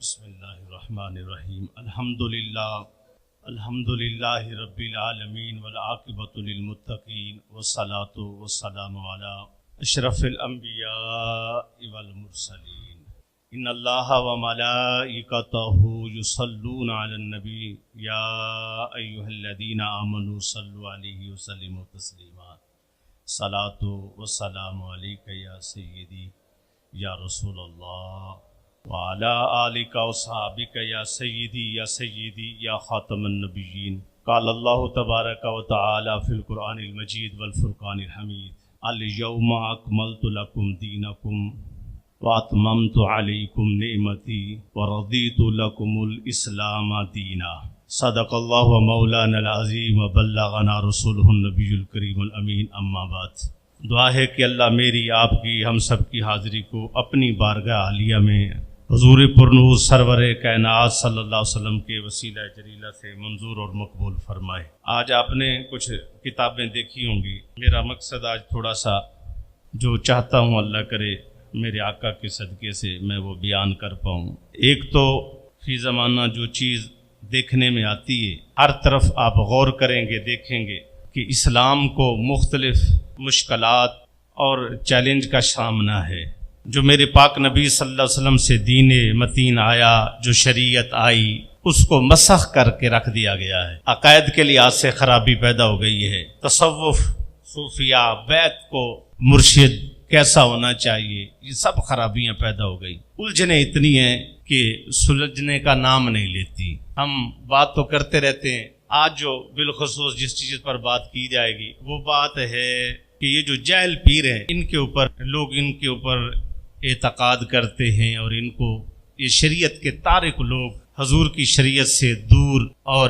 بسم اللہ الرحمن الرحیم الحمدللہ رب العالمین والعاقبۃ للمتقین والصلاة والسلام علی اشرف الانبیاء والمرسلین ان اللہ وملائکتہ یصلون علی النبی یا ایہا الذین آمنوا صلوا علیہ وسلموا تسلیما صلاۃ والسلام علیک یا سیدی یا رسول اللہ وعلی آلک وصحابک یا سیدی یا خاتم النبیین قال اللہ تبارک و تعالی فی القرآن المجید والفرقان الحمید الیوم اکملت لکم دینکم واتممت علیکم نعمتی ورضیت لکم الاسلام دینا صدق اللہ مولانا العظیم وبلغنا رسولہ النبی الکریم الامین اما بعد۔ دعا ہے کہ اللہ میری آپ کی ہم سب کی حاضری کو اپنی بارگاہ عالیہ میں حضور پرنور سرور کائنات صلی اللہ علیہ وسلم کے وسیلہ جلیلہ سے منظور اور مقبول فرمائے۔ آج آپ نے کچھ کتابیں دیکھی ہوں گی، میرا مقصد آج تھوڑا سا جو چاہتا ہوں اللہ کرے میرے آقا کے صدقے سے میں وہ بیان کر پاؤں۔ ایک تو فی زمانہ جو چیز دیکھنے میں آتی ہے، ہر طرف آپ غور کریں گے دیکھیں گے کہ اسلام کو مختلف مشکلات اور چیلنج کا سامنا ہے۔ جو میرے پاک نبی صلی اللہ علیہ وسلم سے دین متین آیا، جو شریعت آئی، اس کو مسخ کر کے رکھ دیا گیا ہے۔ عقائد کے لحاظ سے خرابی پیدا ہو گئی ہے۔ تصوف، صوفیہ، بیعت کو مرشد کیسا ہونا چاہیے، یہ سب خرابیاں پیدا ہو گئی۔ الجھنیں اتنی ہیں کہ سلجھنے کا نام نہیں لیتی۔ ہم بات تو کرتے رہتے ہیں، آج جو بالخصوص جس چیز پر بات کی جائے گی وہ بات ہے کہ یہ جو جاہل پیر ہیں ان کے اوپر اعتقاد کرتے ہیں، اور ان کو یہ شریعت کے تارک لوگ حضور کی شریعت سے دور اور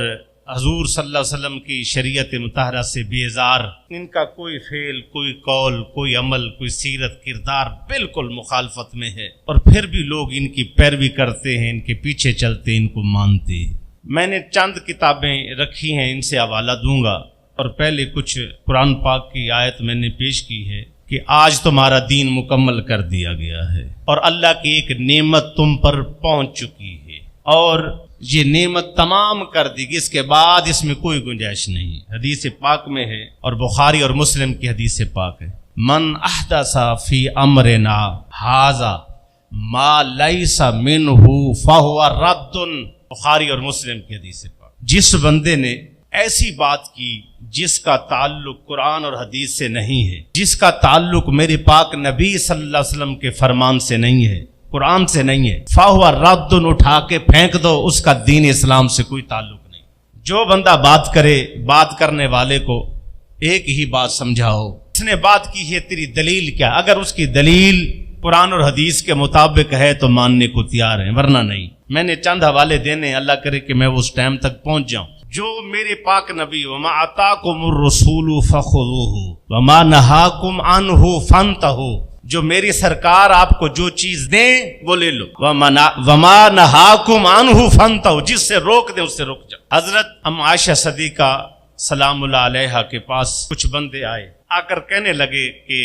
حضور صلی اللہ علیہ وسلم کی شریعت مطہرہ سے بیزار، ان کا کوئی فعل، کوئی قول، کوئی عمل، کوئی سیرت، کردار بالکل مخالفت میں ہے، اور پھر بھی لوگ ان کی پیروی کرتے ہیں، ان کے پیچھے چلتے ہیں، ان کو مانتے ہیں۔ میں نے چند کتابیں رکھی ہیں، ان سے حوالہ دوں گا، اور پہلے کچھ قرآن پاک کی آیت میں نے پیش کی ہے کہ آج تمہارا دین مکمل کر دیا گیا ہے، اور اللہ کی ایک نعمت تم پر پہنچ چکی ہے، اور یہ نعمت تمام کر دی گی، اس کے بعد اس میں کوئی گنجائش نہیں۔ حدیث پاک میں ہے، اور بخاری اور مسلم کی حدیث پاک ہے، من احدث فی امرنا ھذا ما لیس منہ فہو رد، بخاری اور مسلم کی حدیث پاک۔ جس بندے نے ایسی بات کی جس کا تعلق قرآن اور حدیث سے نہیں ہے، جس کا تعلق میرے پاک نبی صلی اللہ علیہ وسلم کے فرمان سے نہیں ہے، قرآن سے نہیں ہے، فَهُوَ رَدٌ، اٹھا کے پھینک دو، اس کا دین اسلام سے کوئی تعلق نہیں۔ جو بندہ بات کرے، بات کرنے والے کو ایک ہی بات سمجھاؤ، اس نے بات کی ہے، تیری دلیل کیا؟ اگر اس کی دلیل قرآن اور حدیث کے مطابق ہے تو ماننے کو تیار ہیں، ورنہ نہیں۔ میں نے چند حوالے دینے، اللہ کرے کہ میں اس ٹائم تک پہنچ جاؤں۔ جو میرے پاک نبی وما آتاکم الرسول فخذوہ وما نہاکم عنہ فانتہوا، جو میری سرکار آپ کو جو چیز دیں وہ لے لو، وما نہاکم عنہ فانتہوا، جس سے روک دیں اس سے رک جاؤ۔ حضرت ام عائشہ صدیقہ سلام اللہ علیہا کے پاس کچھ بندے آئے، آ کر کہنے لگے کہ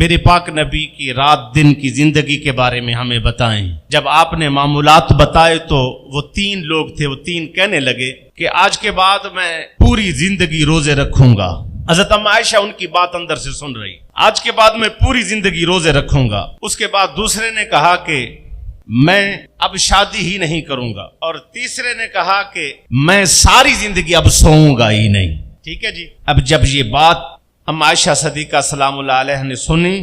میرے پاک نبی کی رات دن کی زندگی کے بارے میں ہمیں بتائیں۔ جب آپ نے معمولات بتائے تو وہ 3 لوگ تھے، وہ 3 کہنے لگے کہ آج کے بعد میں پوری زندگی روزے رکھوں گا۔ حضرت ام عائشہ ان کی بات اندر سے سن رہی، آج کے بعد میں پوری زندگی روزے رکھوں گا۔ اس کے بعد دوسرے نے کہا کہ میں اب شادی ہی نہیں کروں گا، اور تیسرے نے کہا کہ میں ساری زندگی اب سوؤں گا ہی نہیں۔ ٹھیک ہے جی۔ اب جب یہ بات ام عائشہ صدیقہ سلام اللہ علیہ نے سنی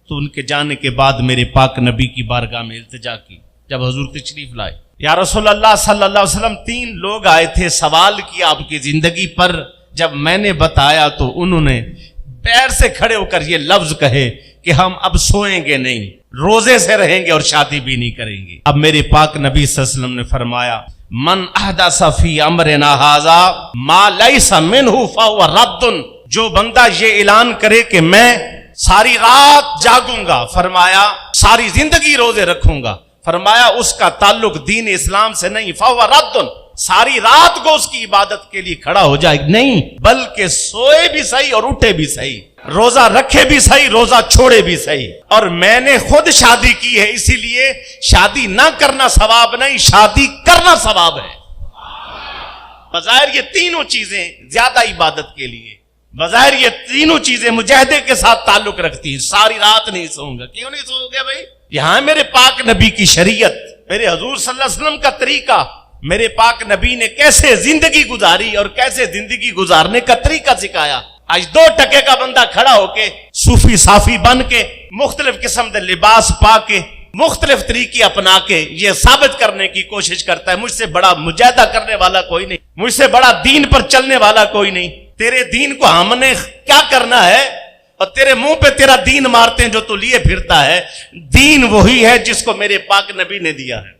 تو ان کے جانے کے بعد میرے پاک نبی کی بارگاہ میں التجا کی۔ جب حضور تشریف لائے، یا رسول اللہ صلی اللہ علیہ وسلم، 3 لوگ آئے تھے، سوال کیا آپ کی زندگی پر، جب میں نے بتایا تو انہوں نے پیر سے کھڑے ہو کر یہ لفظ کہے کہ ہم اب سوئیں گے نہیں، روزے سے رہیں گے اور شادی بھی نہیں کریں گے۔ اب میرے پاک نبی صلی اللہ علیہ وسلم نے فرمایا من احدث فی امرنا ھذا ما لیس منہ فہو رد، جو بندہ یہ اعلان کرے کہ میں ساری رات جاگوں گا، فرمایا ساری زندگی روزے رکھوں گا، فرمایا اس کا تعلق دین اسلام سے نہیں، فہو رد، ساری رات کو اس کی عبادت کے لیے کھڑا ہو جائے، نہیں بلکہ سوئے بھی صحیح اور اٹھے بھی صحیح، روزہ رکھے بھی صحیح، روزہ چھوڑے بھی صحیح۔ اور میں نے خود شادی کی ہے، اسی لیے شادی نہ کرنا ثواب نہیں، شادی کرنا ثواب ہے۔ بظاہر یہ تینوں چیزیں زیادہ عبادت کے لیے، بظاہر یہ تینوں چیزیں مجاہدے کے ساتھ تعلق رکھتی ہیں۔ ساری رات نہیں سوؤں گا، کیوں نہیں سو گے بھائی؟ یہاں میرے پاک نبی کی شریعت، میرے حضور صلی اللہ علیہ وسلم کا طریقہ، میرے پاک نبی نے کیسے زندگی گزاری اور کیسے زندگی گزارنے کا طریقہ سکھایا۔ آج 2 ٹکے کا بندہ کھڑا ہو کے صوفی صافی بن کے مختلف قسم کے لباس پا کے مختلف طریقے اپنا کے یہ ثابت کرنے کی کوشش کرتا ہے مجھ سے بڑا مجاہدہ کرنے والا کوئی نہیں، مجھ سے بڑا دین پر چلنے والا کوئی نہیں۔ تیرے دین کو ہم نے کیا کرنا ہے؟ اور تیرے منہ پہ تیرا دین مارتے ہیں جو تو لیے پھرتا ہے۔ دین وہی ہے جس کو میرے پاک نبی نے دیا ہے،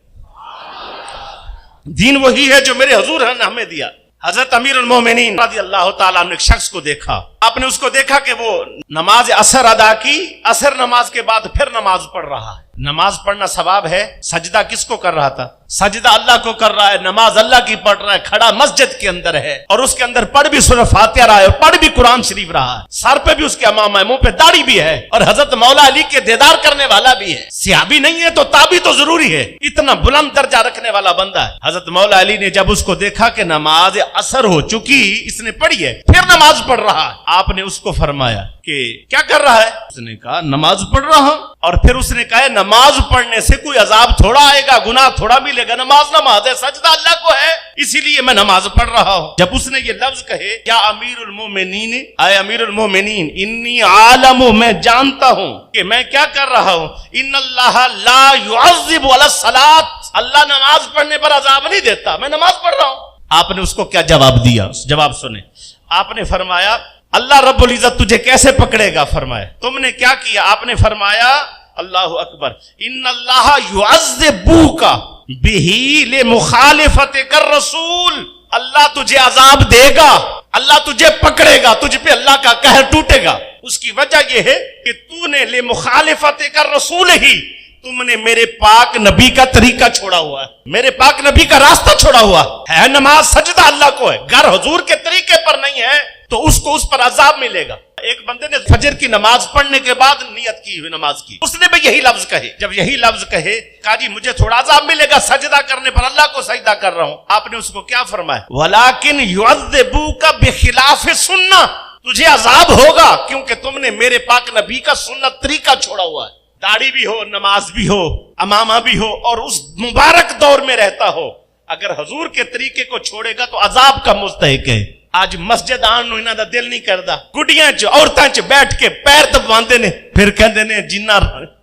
دین وہی ہے جو میرے حضور نے ہمیں دیا۔ حضرت امیر المومنین رضی اللہ تعالیٰ نے ایک شخص کو دیکھا، آپ نے اس کو دیکھا کہ وہ نماز عصر ادا کی، عصر نماز کے بعد پھر نماز پڑھ رہا ہے۔ نماز پڑھنا ثواب ہے، سجدہ کس کو کر رہا تھا؟ سجدہ اللہ کو کر رہا ہے، نماز اللہ کی پڑھ رہا ہے، کھڑا مسجد کے اندر ہے اور اس کے اندر پڑھ بھی سورہ فاتحہ رہا ہے اور پڑھ بھی قرآن شریف رہا ہے، سر پہ بھی اس کے امامہ ہے، منہ پہ داڑھی بھی ہے اور حضرت مولا علی کے دیدار کرنے والا بھی ہے۔ صحابی نہیں ہے تو تابعی تو ضروری ہے، اتنا بلند درجہ رکھنے والا بندہ ہے۔ حضرت مولا علی نے جب اس کو دیکھا کہ نماز عصر ہو چکی، اس نے پڑھی ہے، پھر نماز پڑھ رہا ہے، آپ نے اس کو فرمایا کہ کیا کر رہا ہے؟ اس نے کہا نماز پڑھ رہا ہوں۔ اور پھر اس نے کہا نماز پڑھنے سے کوئی عذاب تھوڑا آئے گا، گناہ تھوڑا ملے گا، نماز نماز ہے، سجدہ اللہ کو ہے، اسی لیے میں نماز پڑھ رہا ہوں۔ جب اس نے یہ لفظ کہے یا امیر المومنین، اے امیر المومنین انی عالم، میں جانتا ہوں کہ میں کیا کر رہا ہوں، ان اللہ لا يعذب علی الصلاۃ، اللہ نماز پڑھنے پر عذاب نہیں دیتا، میں نماز پڑھ رہا ہوں۔ آپ نے اس کو کیا جواب دیا؟ جواب سنیں، آپ نے فرمایا اللہ رب العزت تجھے کیسے پکڑے گا؟ فرمایا تم نے کیا کیا؟ آپ نے فرمایا اللہ اکبر، ان اللہ یعذبوک بہ لمخالفتک الرسول، اللہ تجھے عذاب دے گا، اللہ تجھے پکڑے گا، تجھ پہ اللہ کا قہر ٹوٹے گا۔ اس کی وجہ یہ ہے کہ تو نے لمخالفتک الرسول ہی، تم نے میرے پاک نبی کا طریقہ چھوڑا ہوا ہے، میرے پاک نبی کا راستہ چھوڑا ہوا ہے۔ نماز سجدہ اللہ کو ہے، گر حضور کے طریقے پر نہیں ہے تو اس کو اس پر عذاب ملے گا۔ ایک بندے نے فجر کی نماز پڑھنے کے بعد نیت کی ہوئی نماز کی، اس نے بھی یہی لفظ کہے، جب یہی لفظ کہے کہا جی مجھے تھوڑا عذاب ملے گا، سجدہ کرنے پر اللہ کو سجدہ کر رہا ہوں۔ آپ نے اس کو کیا فرمایا؟ وَلَكِنْ يُعَذِّبُوكَ بِخِلَافِ سُنَّةِ، تجھے عذاب ہوگا کیونکہ تم نے میرے پاک نبی کا سنت طریقہ چھوڑا ہوا ہے۔ داڑھی بھی ہو، نماز بھی ہو، امامہ بھی ہو اور اس مبارک دور میں رہتا ہو، اگر حضور کے طریقے کو چھوڑے گا تو عذاب کا مستحق ہے۔ آج مسجد آن نو انہاں دا دل نہیں کردا، گڈیاں چ عورتاں چ بیٹھ کے پیر دباندے نے، پھر کہندے نے جنہ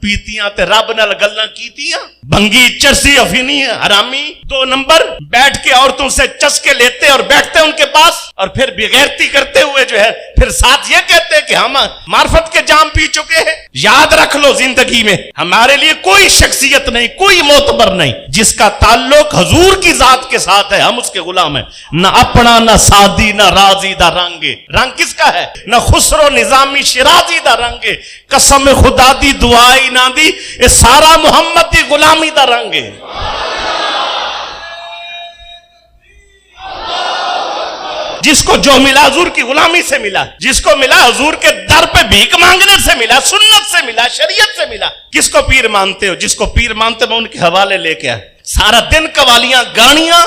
پیتیاں تے رب نال گلاں کیتیاں، بھنگی چرسی افینی حرامی، 2 نمبر بیٹھ کے عورتوں سے چسکے لیتے اور بیٹھتے ان کے پاس اور پھر بغیرتی کرتے ہوئے جو ہے پھر ساتھ یہ کہتے ہیں کہ ہم معرفت کے جام پی چکے ہیں۔ یاد رکھ لو زندگی میں ہمارے لیے کوئی شخصیت نہیں، کوئی معتبر نہیں جس کا تعلق حضور کی ذات کے ساتھ ہے، ہم اس کے غلام ہیں، نہ اپنا نہ سادی نہ رازی دا رنگے، رنگ کس کا ہے؟ نہ خسرو نظامی شرازی دا رنگے، قسم خدا دی دعائی نہ دی، یہ سارا محمد دی غلامی دا رنگے۔ جس کو جو ملا حضور کی غلامی سے ملا، جس کو ملا حضور کے در پہ بھیک مانگنے سے ملا، سنت سے ملا، شریعت سے ملا۔ کس کو پیر مانتے ہو؟ جس کو پیر مانتے میں ان کے حوالے لے کے آئے، سارا دن قوالیاں گانیاں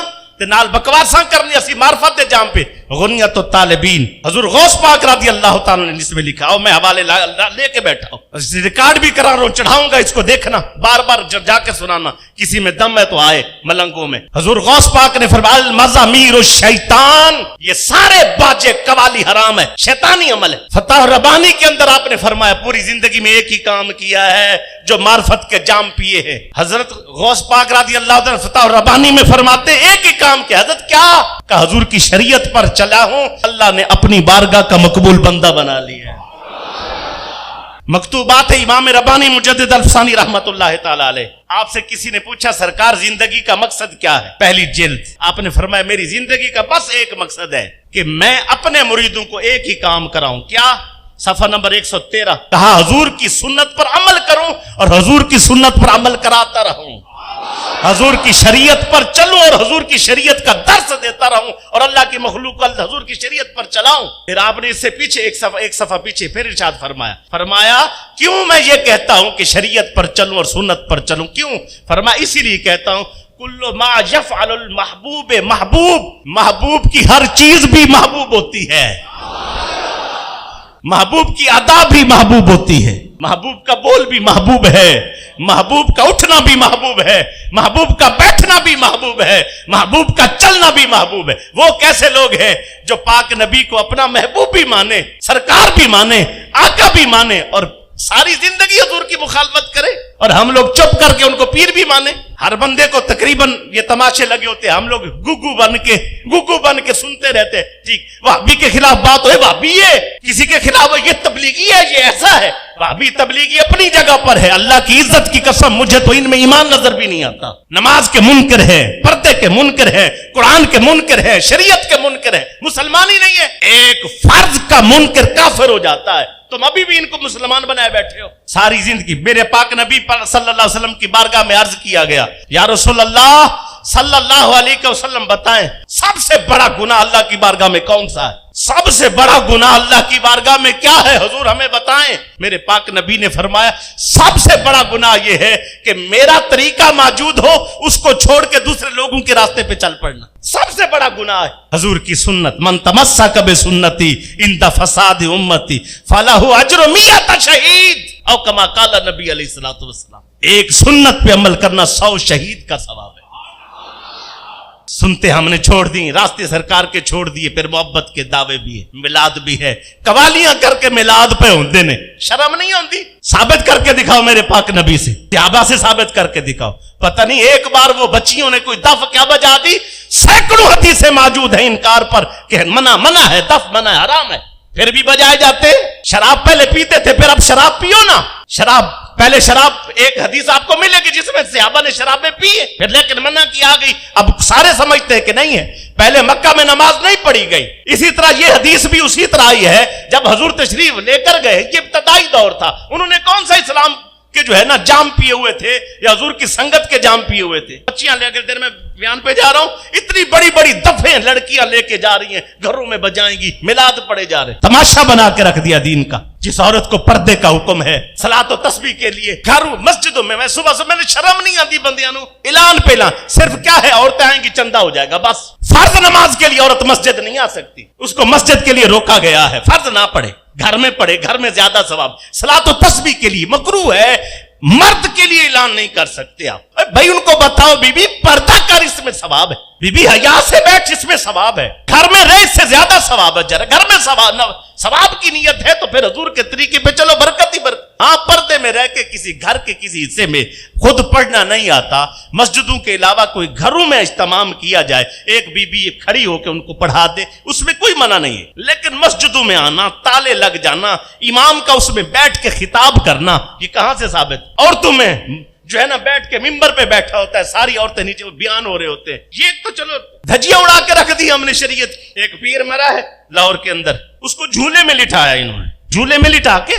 نال بکواساں کرنی، اسی معرفت دے جام پہ غنیت الطالبین، حضور غوث پاک رضی اللہ تعالیٰ نے اس میں لکھا ہو، میں حوالے لے کے بیٹھا ہوں، ریکارڈ بھی کرا رہا ہوں، چڑھاؤں گا اس کو، دیکھنا بار بار جا کے سنانا، کسی میں دم ہے تو آئے ملنگوں میں۔ حضور غوث پاک نے فرمایا المزامیر الشیطان، یہ سارے باجے قوالی حرام ہے، شیطانی عمل ہے۔ فتح ربانی کے اندر آپ نے فرمایا پوری زندگی میں ایک ہی کام کیا ہے جو معرفت کے جام پیے ہیں۔ حضرت غوث پاک رضی اللہ تعالیٰ فتح ربانی میں فرماتے ایک ہی کام کیا، حضرت کیا؟ کہ حضور کی شریعت پر چلا ہوں، اللہ نے اپنی بارگاہ کا مقبول بندہ بنا لیا ہے۔ مکتوبات امام ربانی مجدد الفسانی رحمت اللہ تعالی علیہ، آپ سے کسی نے پوچھا سرکار زندگی کا مقصد کیا ہے؟ پہلی جلد آپ نے فرمایا میری زندگی کا بس ایک مقصد ہے کہ میں اپنے مریدوں کو ایک ہی کام کراؤں۔ کیا؟ صفحہ نمبر 113 کہا حضور کی سنت پر عمل کروں اور حضور کی سنت پر عمل کراتا رہوں۔ حضور کی شریعت پر چلوں اور حضور کی شریعت کا درس دیتا رہوں اور اللہ کی مخلوق کو حضور کی شریعت پر چلاؤں. پھر آپ نے اس سے پیچھے ایک صفحہ پیچھے پھر ارشاد فرمایا کیوں میں یہ کہتا ہوں کہ شریعت پر چلوں اور سنت پر چلوں؟ کیوں؟ فرمایا اسی لیے کہتا ہوں کل ما یفعل المحبوب محبوب کی ہر چیز بھی محبوب ہوتی ہے، محبوب کی ادا بھی محبوب ہوتی ہے، محبوب کا بول بھی محبوب ہے، محبوب کا اٹھنا بھی محبوب ہے، محبوب کا بیٹھنا بھی محبوب ہے، محبوب کا چلنا بھی محبوب ہے. وہ کیسے لوگ ہیں جو پاک نبی کو اپنا محبوب بھی مانے، سرکار بھی مانے، آقا بھی مانے اور ساری زندگی حضور کی مخالفت کرے، اور ہم لوگ چپ کر کے ان کو پیر بھی مانے. ہر بندے کو تقریباً یہ تماشے لگے ہوتے ہیں، ہم لوگ گگو بن کے سنتے رہتے. ٹھیک، وہابی کے خلاف بات ہوئے وہابی ہے، کسی کے خلاف یہ تبلیغی ہے، یہ ایسا ہے. وہابی تبلیغی اپنی جگہ پر ہے، اللہ کی عزت کی قسم مجھے تو ان میں ایمان نظر بھی نہیں آتا. نماز کے منکر ہے، پردے کے منکر ہے، قرآن کے منکر ہے، شریعت کے منکر ہے، مسلمان ہی نہیں ہے. ایک فرض کا منکر کافر ہو جاتا ہے. تم ابھی بھی ان کو مسلمان بنائے بیٹھے ہو. ساری زندگی میرے پاک نبی پر صلی اللہ علیہ وسلم کی بارگاہ میں عرض کیا گیا، یا رسول اللہ صلی اللہ علیہ وسلم بتائیں سب سے بڑا گناہ اللہ کی بارگاہ میں کون سا ہے؟ سب سے بڑا گناہ اللہ کی بارگاہ میں کیا ہے حضور ہمیں بتائیں. میرے پاک نبی نے فرمایا سب سے بڑا گناہ یہ ہے کہ میرا طریقہ موجود ہو اس کو چھوڑ کے دوسرے لوگوں کے راستے پہ چل پڑنا. سب سے بڑا گناہ ہے حضور کی سنت. من تمسک بسنتی عند فساد امتی فلہ اجر 100 شہید او کما قال نبی علیہ الصلوۃ والسلام. ایک سنت پہ عمل کرنا 100 شہید کا ثواب ہے. سنتے ہم نے چھوڑ دی، راستے سرکار کے چھوڑ دیے، پھر محبت کے دعوے بھی ہے، میلاد بھی ہے، قوالیاں کر کے میلاد پہ ہوندے نے. شرم نہیں ہوندی؟ ثابت کر کے دکھاؤ میرے پاک نبی سے، صحابہ سے ثابت کر کے دکھاؤ. پتہ نہیں ایک بار وہ بچیوں نے کوئی دف کیا بجا دی، سینکڑوں حدیثیں موجود ہیں انکار پر کہ منع ہے، دف منع ہے، حرام ہے، پھر بھی بجائے جاتے. شراب پہلے پیتے تھے، پھر اب شراب پیو نا. پہلے شراب ایک حدیث آپ کو ملے گی جس میں صحابہ نے شرابیں پی ہے، پھر لیکن منع کی آ گئی. اب سارے سمجھتے ہیں کہ نہیں ہے، پہلے مکہ میں نماز نہیں پڑھی گئی. اسی طرح یہ حدیث بھی اسی طرح آئی ہے. جب حضور تشریف لے کر گئے، یہ ابتدائی دور تھا، انہوں نے کون سا اسلام کے جو ہے نا جام پیے ہوئے تھے یا حضور کی سنگت کے جام پیے ہوئے تھے؟ بچیاں لے کر، دیر میں بیان پہ جا رہا ہوں، اتنی بڑی بڑی دفیں لڑکیاں لے کے جا رہی ہیں، گھروں میں بجائیں گی، میلاد پڑے جا رہے. تماشا بنا کے رکھ دیا دین کا. جس عورت کو پردے کا حکم ہے صلاۃ و تسبیح کے لیے گھروں مسجدوں میں صبح میں شرم نہیں آتی بندیاں نو اعلان پہ اعلان. صرف کیا ہے، عورتیں آئیں گی چندہ ہو جائے گا بس. فرض نماز کے لیے عورت مسجد نہیں آ سکتی، اس کو مسجد کے لیے روکا گیا ہے. فرض نہ پڑھے، گھر میں پڑھے، گھر میں زیادہ ثواب. صلاۃ و تسبیح کے لیے مکروہ ہے، مرد کے لیے اعلان نہیں کر سکتے آپ. بھائی ان کو بتاؤ بی بی پردہ کر، اس میں ثواب ہے. بی بی حیا سے بیٹھ، اس میں ثواب ہے. گھر میں رہ، اس سے زیادہ ثواب ہے. ذرا گھر میں ثواب کی نیت ہے تو پھر حضور کے طریقے پہ چلو، برکت ہی برکت. ہاں، پردے میں رہ کے کسی گھر کے کسی حصے میں خود پڑھنا نہیں آتا، مسجدوں کے علاوہ کوئی گھروں میں اہتمام کیا جائے، ایک بی بی کھڑی ہو کے ان کو پڑھا دے، اس میں کوئی منع نہیں ہے. لیکن مسجدوں میں آنا، تالے لگ جانا، امام کا اس میں بیٹھ کے خطاب کرنا، یہ کہاں سے ثابت؟ عورتوں میں جو ہے نا بیٹھ کے ممبر پہ بیٹھا ہوتا ہے، ساری عورتیں نیچے بیان ہو رہے ہوتے ہیں. یہ تو چلو دھجیاں اڑا کے رکھ دی ہم نے شریعت. ایک پیر مرا ہے لاہور کے اندر، اس کو جھولے میں لٹایا انہوں نے، جھولے میں لٹا کے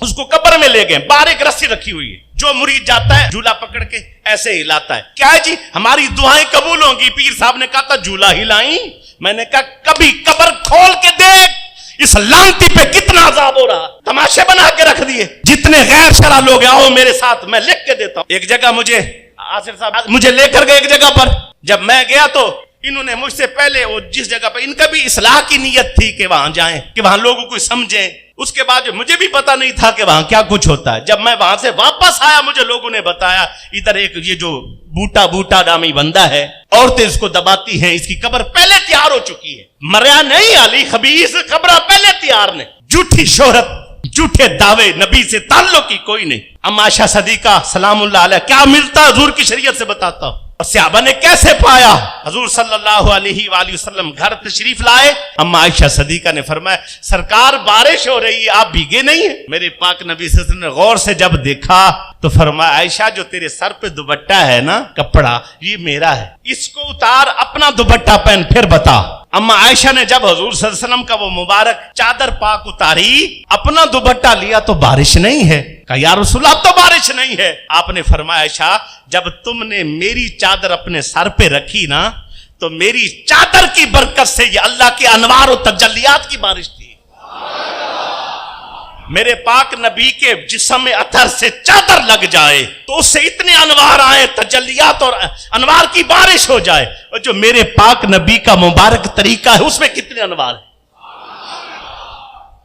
اس کو قبر میں لے گئے. باہر ایک رسی رکھی ہوئی ہے، جو مرید جاتا ہے جھولا پکڑ کے ایسے ہلاتا ہے. کیا ہے جی، ہماری دعائیں قبول ہوں گی. پیر صاحب نے کہا تھا جھولا ہلائیں. میں نے کہا کبھی قبر کھول کے دیکھ اس لانتی پہ کتنا عذاب ہو رہا. تماشے بنا کے رکھ دیے. جتنے غیر شرع لوگ ہیں آؤ میرے ساتھ، میں لکھ کے دیتا ہوں. ایک جگہ مجھے آصف صاحب مجھے لے کر گئے ایک جگہ پر. جب میں گیا تو انہوں نے مجھ سے پہلے وہ جس جگہ پر، ان کا بھی اصلاح کی نیت تھی کہ وہاں جائیں، کہ وہاں لوگوں کو سمجھیں. اس کے بعد مجھے بھی پتا نہیں تھا کہ وہاں کیا کچھ ہوتا ہے. جب میں وہاں سے واپس آیا مجھے لوگوں نے بتایا ادھر ایک یہ جو بوٹا نامی بندہ ہے، عورتیں اس کو دباتی ہیں، اس کی قبر پہلے تیار ہو چکی ہے. مریا نہیں علی خبیث، قبر پہلے تیار نے. جھوٹی شہرت، جھوٹے دعوے، نبی سے تعلق کی کوئی نہیں. اما عائشہ صدیقہ سلام اللہ علیہ کیا ملتا حضور کی شریعت سے بتاتا ہوں. اور صحابہ نے کیسے پایا؟ حضور صلی اللہ علیہ وآلہ وسلم گھر تشریف لائے. اما عائشہ صدیقہ نے فرمایا سرکار بارش ہو رہی ہے، آپ بھیگے نہیں ہیں؟ میرے پاک نبی صلی اللہ علیہ وسلم نے غور سے جب دیکھا تو فرمایا عائشہ جو تیرے سر پہ دوپٹہ ہے نا کپڑا یہ میرا ہے، اس کو اتار اپنا دوپٹہ پہن پھر بتا۔ اما عائشہ نے جب حضور صلی اللہ علیہ وسلم کا وہ مبارک چادر پاک اتاری اپنا دوپٹہ لیا تو بارش نہیں ہے، کہا یا رسول اللہ اب تو بارش نہیں ہے۔ آپ نے فرمایا عائشہ جب تم نے میری چادر اپنے سر پہ رکھی نا تو میری چادر کی برکت سے یہ اللہ کے انوار و تجلیات کی بارش تھی۔ میرے پاک نبی کے جسم اطہر سے چادر لگ جائے تو اس سے اتنے انوار آئے، تجلیات اور انوار کی بارش ہو جائے، اور جو میرے پاک نبی کا مبارک طریقہ ہے اس میں کتنے انوار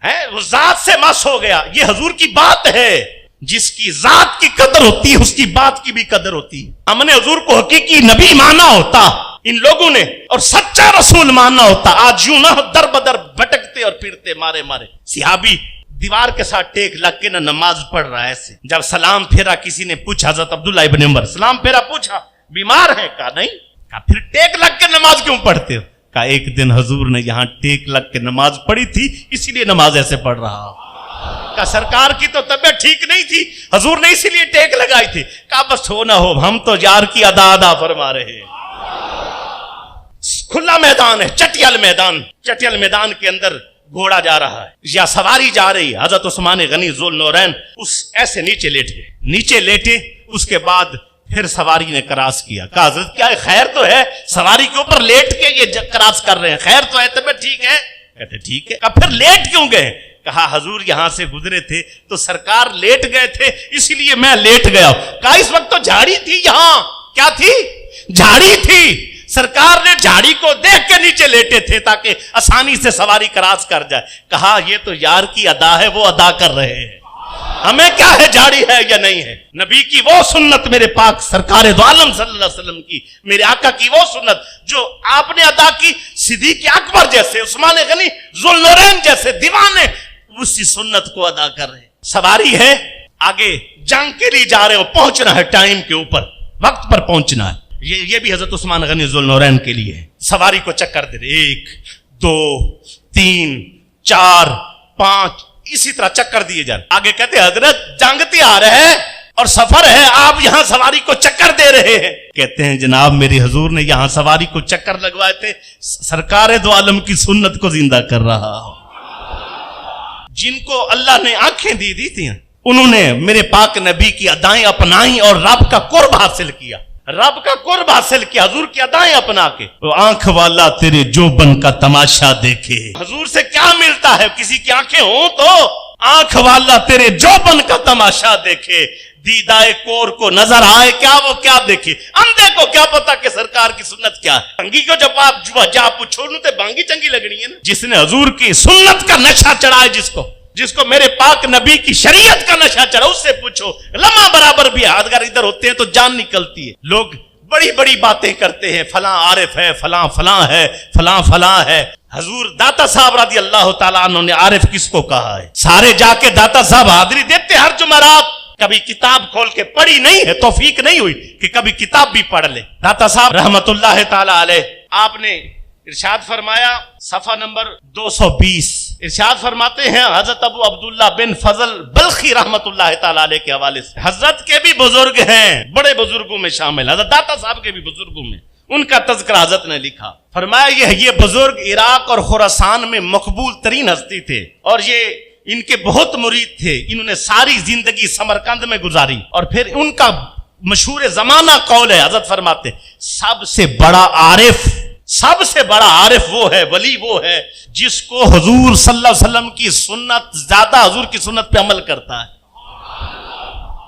ہیں، وہ ذات سے مس ہو گیا۔ یہ حضور کی بات ہے، جس کی ذات کی قدر ہوتی ہے اس کی بات کی بھی قدر ہوتی ہے۔ ہم نے حضور کو حقیقی نبی مانا ہوتا ان لوگوں نے اور سچا رسول ماننا ہوتا، آج یوں نہ در بدر بھٹکتے اور پھرتے مارے مارے۔ صحابی دیوار کے ساتھ ٹیک لگ کے نہ نماز پڑھ رہا ہے ایسے، جب سلام پھیرا کسی نے پوچھا، حضرت عبداللہ ابن عمر سلام پھیرا پوچھا بیمار ہے؟ کہا نہیں۔ کہا پھر ٹیک لگ کے نماز کیوں پڑھتے ہو؟ کہا ایک دن حضور نے یہاں ٹیک لگ کے نماز پڑھی تھی اسی لیے نماز ایسے پڑھ رہا ہوں۔ کہا سرکار کی تو طبیعت ٹھیک نہیں تھی حضور نے اسی لیے ٹیک لگائی تھی۔ کہا بس ہو نہ ہو ہم تو یار کی ادا ادا فرما رہے ہیں۔ کھلا میدان ہے، چٹیل میدان، چٹیل میدان کے اندر گھوڑا جا رہا ہے یا سواری جا رہی ہے، حضرت عثمان غنی ذوالنورین اس ایسے نیچے لیٹے، اس کے بعد پھر سواری نے کراس کیا۔ کہا حضرت کیا خیر تو ہے؟ سواری کے اوپر لیٹ کے یہ کراس کر رہے ہیں، خیر تو ہے؟ طبیعت ٹھیک ہے؟ کہتے ٹھیک ہے۔ کہا پھر لیٹ کیوں گئے؟ کہا حضور یہاں سے گزرے تھے تو سرکار لیٹ گئے تھے اسی لیے میں لیٹ گیا۔ کہا اس وقت تو جھاڑی تھی، یہاں کیا تھی؟ جھاڑی تھی، سرکار نے جھاڑی کو دیکھ کے نیچے لیٹے تھے تاکہ آسانی سے سواری کراس کر جائے۔ کہا یہ تو یار کی ادا ہے، وہ ادا کر رہے ہیں، ہمیں کیا ہے جھاڑی ہے یا نہیں ہے۔ نبی کی وہ سنت، میرے پاک سرکار دو عالم صلی اللہ علیہ وسلم کی، میرے آقا کی وہ سنت جو آپ نے ادا کی، صدیق اکبر جیسے، عثمان غنی ذوالنورین جیسے دیوانے اسی سنت کو ادا کر رہے ہیں۔ سواری ہے، آگے جنگ کے لیے جا رہے ہو، پہنچنا ہے ٹائم کے اوپر، وقت پر پہنچنا ہے۔ یہ بھی حضرت عثمان غنی ذوالنورین کے لیے ہے۔ سواری کو چکر دے رہے، 1 2 3 4 5 اسی طرح چکر دیے جا رہے۔ آگے کہتے حضرت جنگ تیار ہے اور سفر ہے، آپ یہاں سواری کو چکر دے رہے ہیں۔ کہتے ہیں جناب میری حضور نے یہاں سواری کو چکر لگوائے تھے، سرکار دو عالم کی سنت کو زندہ کر رہا ہوں۔ جن کو اللہ نے آنکھیں دی تھی انہوں نے میرے پاک نبی کی ادائیں اپنائیں اور رب کا قرب حاصل کیا، رب کا قرب حاصل کیا، حضور کی ادائیں اپنا کے۔ آنکھ والا تیرے جوبن کا تماشا دیکھے، حضور سے کیا ملتا ہے؟ کسی کی آنکھیں ہوں تو آنکھ والا تیرے جوبن کا تماشا دیکھے، دیدائے کور کو نظر آئے کیا وہ کیا دیکھے، اندھے کو کیا پتا کہ سرکار کی سنت کیا ہے۔ بھنگی کو جب آپ جا پوچھو تے بھنگی چنگی لگنی ہے نا، جس نے حضور کی سنت کا نشہ چڑھا ہے، جس کو میرے پاک نبی کی شریعت کا نشہ چڑھا، اس سے پوچھو لمحہ برابر بھی ہے۔ اگر ادھر ہوتے ہیں تو جان نکلتی ہے۔ لوگ بڑی بڑی باتیں کرتے ہیں، فلاں عارف ہے، فلاں فلاں ہے، فلاں فلاں ہے۔ حضور داتا صاحب رضی اللہ تعالیٰ عنہ نے عارف کس کو کہا ہے؟ سارے جا کے داتا صاحب حاضری دیتے ہر جمعرات، کبھی کتاب کھول کے پڑھی نہیں ہے، توفیق نہیں ہوئی کہ کبھی کتاب بھی پڑھ لے۔ داتا صاحب رحمت اللہ تعالیٰ علیہ، آپ نے ارشاد فرمایا صفحہ نمبر 220، ارشاد فرماتے ہیں حضرت ابو عبداللہ بن فضل بلخی رحمت اللہ تعالیٰ علیہ کے حوالے سے، حضرت کے بھی بزرگ ہیں، بڑے بزرگوں میں شامل، حضرت داتا صاحب کے بھی بزرگوں میں، ان کا تذکرہ حضرت نے لکھا۔ فرمایا یہ بزرگ عراق اور خراسان میں مقبول ترین ہستی تھے اور یہ ان کے بہت مرید تھے، انہوں نے ساری زندگی سمرقند میں گزاری، اور پھر ان کا مشہور زمانہ قول ہے، حضرت فرماتے سب سے بڑا عارف وہ ہے، ولی وہ ہے جس کو حضور صلی اللہ علیہ وسلم کی سنت زیادہ، حضور کی سنت پہ عمل کرتا ہے،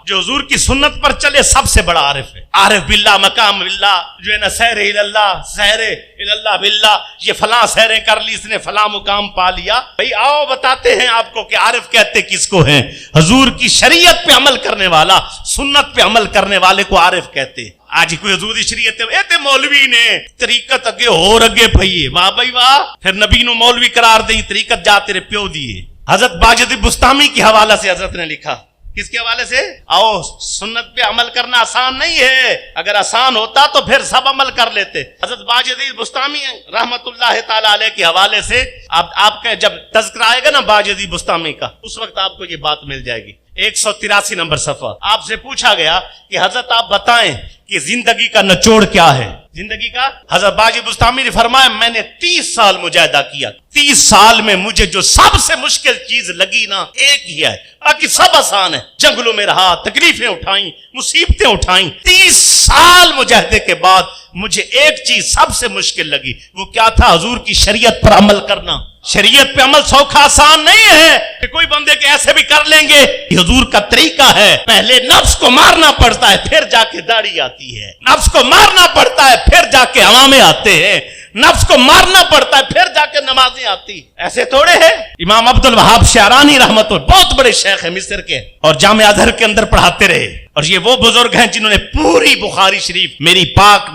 جو حضور کی سنت پر چلے سب سے بڑا عارف ہے۔ عارف باللہ مقام باللہ، جو ہے نا سیر اللہ باللہ، یہ فلاں سیریں کر لی، اس نے فلاں مقام پا لیا۔ بھئی آؤ بتاتے ہیں آپ کو کہ عارف کہتے کس کو ہیں؟ حضور کی شریعت پہ عمل کرنے والا، سنت پہ عمل کرنے والے کو عارف کہتے ہیں۔ آج کوئی حضور دی شریعت تے مولوی نے طریقت اگے ہور اگے پئیے، واہ بھائی واہ، پھر نبی نو مولوی قرار دیں، طریقت جا تیرے پیو دیے۔ حضرت باجد بستامی کے حوالے سے حضرت نے لکھا، کس کے حوالے سے؟ آؤ سنت پہ عمل کرنا آسان نہیں ہے، اگر آسان ہوتا تو پھر سب عمل کر لیتے۔ حضرت باجد بستامی رحمت اللہ تعالیٰ علیہ کے حوالے سے آپ کا جب تذکرہ آئے گا نا باجد بستامی کا، اس وقت آپ کو یہ بات مل جائے گی۔ 183 نمبر صفحہ. آپ سے پوچھا گیا کہ حضرت آپ بتائیں کہ زندگی کا نچوڑ کیا ہے. زندگی کا حضرت باجی بستامی نے فرمایا میں نے 30 سال مجاہدہ کیا. 30 سال میں مجھے جو سب سے مشکل چیز لگی نا ایک ہی ہے. باقی سب آسان ہے. جنگلوں میں رہا, تکلیفیں اٹھائیں, مصیبتیں اٹھائیں. 30 سال مجاہدے کے بعد مجھے ایک چیز سب سے مشکل لگی. وہ کیا تھا؟ حضور کی شریعت پر عمل کرنا. شریعت پہ عمل سوکھا آسان نہیں ہے کہ کوئی بندے کے ایسے بھی کر لیں گے. حضور کا طریقہ ہے پہلے نفس کو مارنا پڑتا ہے پھر جا کے داڑھی آتی ہے. نفس کو مارنا پڑتا ہے پھر جا کے عوامے آتے ہیں. نفس کو مارنا پڑتا ہے پھر جا کے نمازیں آتی. ایسے تھوڑے ہیں. امام عبد الوہاب شعرانی رحمت اللہ بہت بڑے شیخ ہیں مصر کے اور جامعہ ازہر کے اندر پڑھاتے رہے. اور یہ وہ بزرگ ہیں جنہوں نے پوری بخاری شریف میرے پاک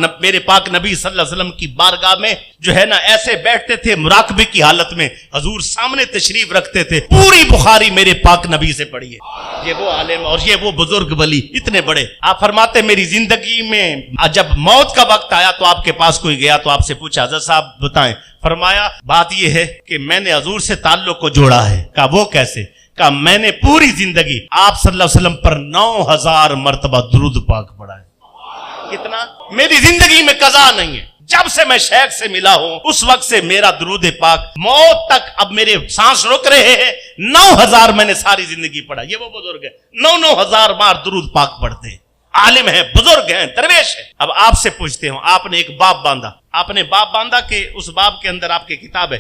نبی صلی اللہ علیہ وسلم کی بارگاہ میں جو ہے نا ایسے بیٹھتے تھے مراقبے کی حالت میں, حضور سامنے تشریف رکھتے تھے. پوری بخاری میرے پاک نبی سے پڑھی ہے. یہ وہ عالم اور یہ وہ بزرگ ولی اتنے بڑے. آپ فرماتے میری زندگی میں جب موت کا وقت آیا تو آپ کے پاس کوئی گیا تو آپ سے پوچھا حضرت صاحب بتائیں. فرمایا بات یہ ہے کہ میں نے حضور سے تعلق کو جوڑا ہے. کہا وہ کیسے؟ کہا میں نے پوری زندگی آپ صلی اللہ علیہ وسلم پر 9000 مرتبہ درود پاک پڑھا ہے. کتنا؟ میری زندگی میں قضا نہیں ہے. جب سے میں شیخ سے ملا ہوں اس وقت سے میرا درود پاک موت تک, اب میرے سانس رک رہے ہیں, 9000 میں نے ساری زندگی پڑھا. یہ وہ بزرگ ہے 9,000 بار درود پاک پڑھتے ہیں. عالم ہیں, بزرگ ہیں, درویش ہیں. اب آپ سے پوچھتے ہوں, آپ نے ایک باب باندھا. آپ نے باب باندھا کہ اس باب کے اندر آپ کی کتاب ہے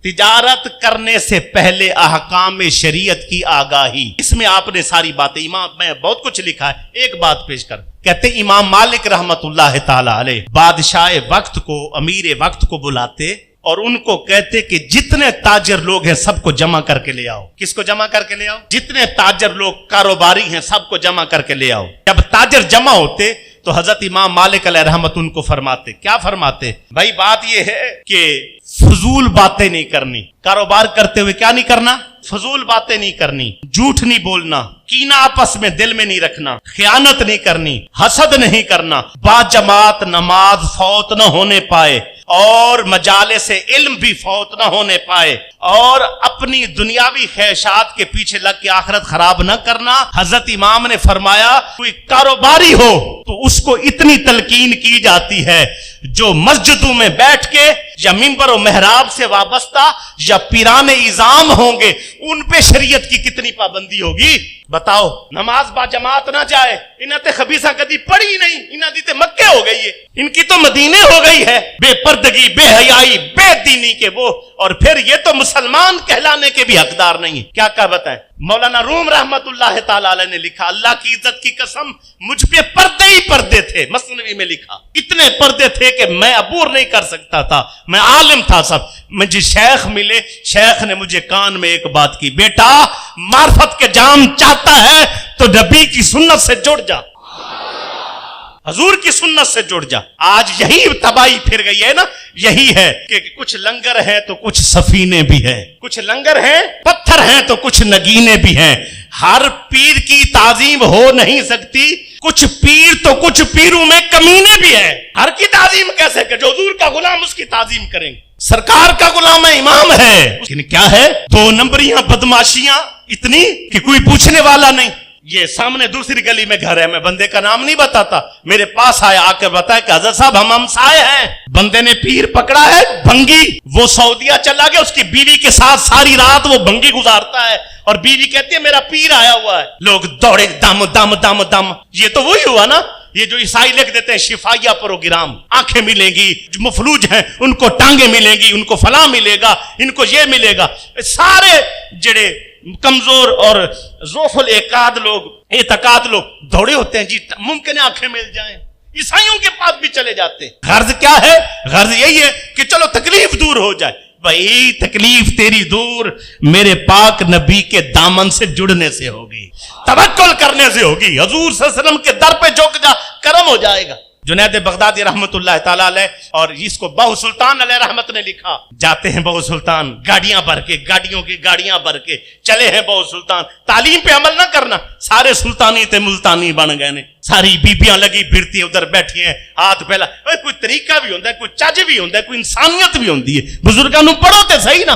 تجارت کرنے سے پہلے احکام شریعت کی آگاہی. اس میں آپ نے ساری باتیں, امام میں بہت کچھ لکھا ہے. ایک بات پیش کر کہتے امام مالک رحمت اللہ تعالی علیہ بادشاہ وقت کو, امیر وقت کو بلاتے اور ان کو کہتے کہ جتنے تاجر لوگ ہیں سب کو جمع کر کے لے آؤ. کس کو جمع کر کے لے آؤ؟ جتنے تاجر لوگ کاروباری ہیں سب کو جمع کر کے لے آؤ. جب تاجر جمع ہوتے تو حضرت امام مالک علیہ رحمت ان کو فرماتے. کیا فرماتے؟ بھائی بات یہ ہے کہ فضول باتیں نہیں کرنی. کاروبار کرتے ہوئے کیا نہیں کرنا؟ فضول باتیں نہیں کرنی, جھوٹ نہیں بولنا, کینہ آپس میں دل میں نہیں رکھنا, خیانت نہیں کرنی, حسد نہیں کرنا, با جماعت نماز فوت نہ ہونے پائے اور مجالس علم بھی فوت نہ ہونے پائے, اور اپنی دنیاوی خواہشات کے پیچھے لگ کے آخرت خراب نہ کرنا. حضرت امام نے فرمایا کوئی کاروباری ہو تو اس کو اتنی تلقین کی جاتی ہے جو مسجدوں میں بیٹھ کے یا منبر و محراب سے وابستہ یا پیران اعظام ہوں گے ان پہ شریعت کی کتنی پابندی ہوگی. بتاؤ نماز با جماعت نہ جائے, انہاں تے خبیثہ کدی پڑھی نہیں, انہاں دی تے مکے ہو گئی ہے, ان کی تو مدینے ہو گئی ہے. بے پردگی, بے حیائی, بے دینی کے وہ, اور پھر یہ تو مسلمان کہلانے کے بھی حقدار نہیں ہے. کیا بتائیں؟ مولانا روم رحمت اللہ تعالی علیہ نے لکھا اللہ کی عزت کی قسم مجھ پہ پردے ہی پردے تھے. مثنوی میں لکھا اتنے پردے تھے کہ میں عبور نہیں کر سکتا تھا, میں عالم تھا سب. مجھے شیخ ملے, شیخ نے مجھے کان میں ایک بات کی, بیٹا معرفت کے جام چاہتا ہے تو نبی کی سنت سے جڑ جا, حضور کی سنت سے جڑ جا. آج یہی تباہی پھر گئی ہے نا, یہی ہے کہ کچھ لنگر ہیں تو کچھ سفینے بھی ہیں, کچھ لنگر ہیں پتھر ہیں تو کچھ نگینے بھی ہیں. ہر پیر کی تعظیم ہو نہیں سکتی, کچھ پیر تو کچھ پیروں میں کمینے بھی ہیں. ہر کی تعظیم کیسے کہ جو حضور کا غلام اس کی تعظیم کریں گے, سرکار کا غلام امام ہے. لیکن کیا ہے 2 نمبریاں بدماشیاں اتنی کہ کوئی پوچھنے والا نہیں. یہ سامنے دوسری گلی میں گھر ہے, میں بندے کا نام نہیں بتاتا, میرے پاس آیا, آ کر بتایا کہ حضرت صاحب ہم ہمسائے ہیں. بندے نے پیر پکڑا ہے بھنگی, وہ سعودیہ چلا گیا, اس کی بیوی کے ساتھ ساری رات وہ بھنگی گزارتا ہے اور بیوی کہتی ہے میرا پیر آیا ہوا ہے. لوگ دوڑے دم دم دم دم. یہ تو وہی ہوا نا یہ جو عیسائی لکھ دیتے ہیں شفائیہ پروگرام, آنکھیں ملیں گی, جو مفلوج ہیں ان کو ٹانگیں ملیں گی, ان کو فلاں ملے گا, ان کو یہ ملے گا. سارے جڑے کمزور اور ضعف الاعتقاد لوگ دوڑے ہوتے ہیں, جی ممکن ہے آنکھیں مل جائیں. عیسائیوں کے پاس بھی چلے جاتے ہیں. غرض کیا ہے؟ غرض یہی ہے کہ چلو تکلیف دور ہو جائے. بھائی تکلیف تیری دور میرے پاک نبی کے دامن سے جڑنے سے ہوگی, توکل کرنے سے ہوگی. حضور صلی اللہ علیہ وسلم کے در پہ جھک جا, کرم ہو جائے گا. جنید بغدادی رحمت اللہ تعالیٰ علیہ, اور اس کو بہو سلطان علیہ رحمت نے لکھا. جاتے ہیں بہو سلطان گاڑیاں بھر کے, گاڑیوں کی گاڑیاں بھر کے چلے ہیں بہو سلطان. تعلیم پہ عمل نہ کرنا, سارے سلطانی تے ملتانی بن گئے نے. ساری بیبیاں لگی پھرتی ہیں, ادھر بیٹھی ہیں ہاتھ پھیلا. کوئی طریقہ بھی ہوتا ہے, کوئی چج بھی ہوتا ہے, کوئی انسانیت بھی ہوتی ہے. بزرگاں نو پڑھو تے صحیح نا,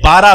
12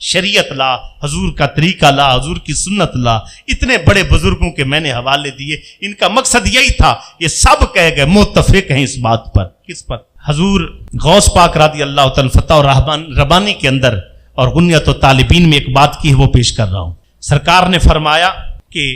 شریعت لا، حضور کا طریقہ لا، حضور کی سنت لا. اتنے بڑے بزرگوں کے میں نے حوالے دیے، ان کا مقصد یہی تھا. یہ سب کہہ گئے، متفق ہیں اس بات پر. کس پر؟ حضور غوث پاک رضی اللہ تعالی فتح و ربانی کے اندر اور غنیت و طالبین میں ایک بات کی ہے، وہ پیش کر رہا ہوں. سرکار نے فرمایا کہ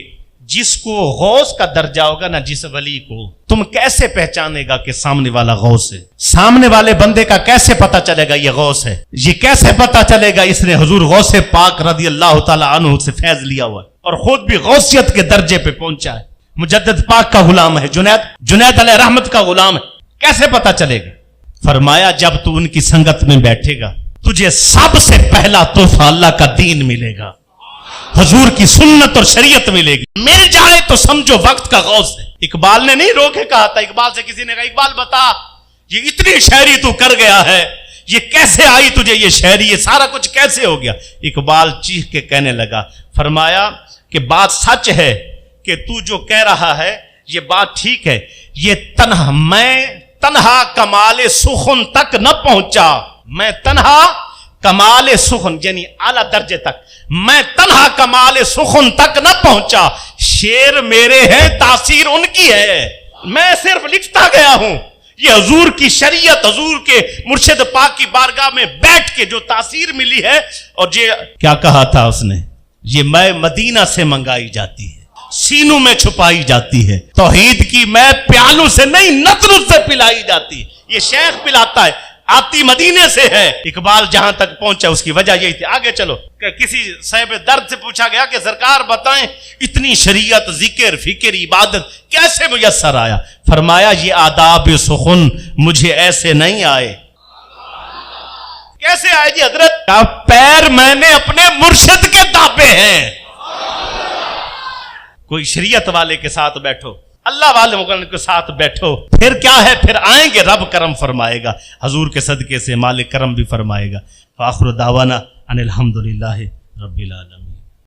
جس کو غوث کا درجہ ہوگا نا، جس ولی کو، تم کیسے پہچانے گا کہ سامنے والا غوث ہے؟ سامنے والے بندے کا کیسے پتا چلے گا یہ غوث ہے؟ یہ کیسے پتا چلے گا اس نے حضور غوث پاک رضی اللہ تعالی عنہ سے فیض لیا ہوا ہے اور خود بھی غوثیت کے درجے پہ پہنچا ہے، مجدد پاک کا غلام ہے، جنید علیہ رحمت کا غلام ہے. کیسے پتا چلے گا؟ فرمایا جب تو ان کی سنگت میں بیٹھے گا، تجھے سب سے پہلا تحفہ اللہ کا دین ملے گا، حضور کی سنت اور شریعت ملے گی. مل جائے تو سمجھو وقت کا غوث ہے. اقبال نے نہیں رو کے کہا تھا، اقبال سے کسی نے کہا اقبال بتا یہ اتنی شاعری تو کر گیا ہے، یہ کیسے آئی تجھے یہ شاعری، یہ سارا کچھ کیسے ہو گیا؟ اقبال چیخ کے کہنے لگا، فرمایا کہ بات سچ ہے کہ تو جو کہہ رہا ہے یہ بات ٹھیک ہے. یہ میں تنہا کمال سخن تک نہ پہنچا، میں تنہا کمال سخن یعنی اعلیٰ درجے تک، میں تنہا کمال سخن تک نہ پہنچا. شعر میرے ہیں، تاثیر ان کی ہے، میں صرف لکھتا گیا ہوں. یہ حضور کی شریعت، حضور کے مرشد پاک کی بارگاہ میں بیٹھ کے جو تاثیر ملی ہے. اور یہ کیا کہا تھا اس نے؟ یہ میں مدینہ سے منگائی جاتی ہے، سینوں میں چھپائی جاتی ہے، توحید کی میں پیالوں سے نہیں نطروں سے پلائی جاتی ہے. یہ شیخ پلاتا ہے، آتی مدینے سے ہے. اقبال جہاں تک پہنچا اس کی وجہ یہی تھی. آگے چلو کہ کسی صاحب درد سے پوچھا گیا کہ سرکار بتائیں اتنی شریعت، ذکر، فکر، عبادت کیسے میسر آیا؟ فرمایا یہ آداب سخن مجھے ایسے نہیں آئے. کیسے آئے جی حضرت؟ پیر میں نے اپنے مرشد کے دابے ہیں. کوئی شریعت والے کے ساتھ بیٹھو، اللہ والے کے ساتھ بیٹھو، پھر کیا ہے؟ پھر آئیں گے، رب کرم فرمائے گا، حضور کے صدقے سے مالک کرم بھی فرمائے گا. فآخر دعوانا ان الحمدللہ رب العالمین.